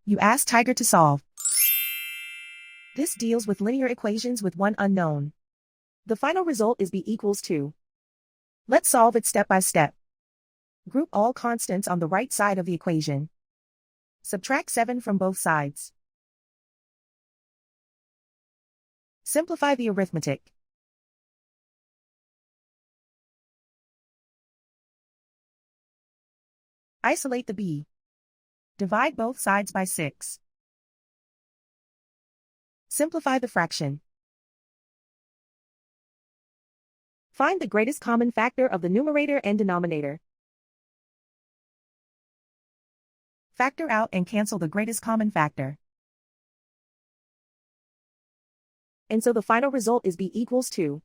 You ask Tiger to solve. This deals with linear equations with one unknown. The final result is b equals 2. Let's solve it step by step. Group all constants on the right side of the equation. Subtract 7 from both sides. Simplify the arithmetic. Isolate the b. Divide both sides by 6. Simplify the fraction. Find the greatest common factor of the numerator and denominator. Factor out and cancel the greatest common factor. And so the final result is b equals 2.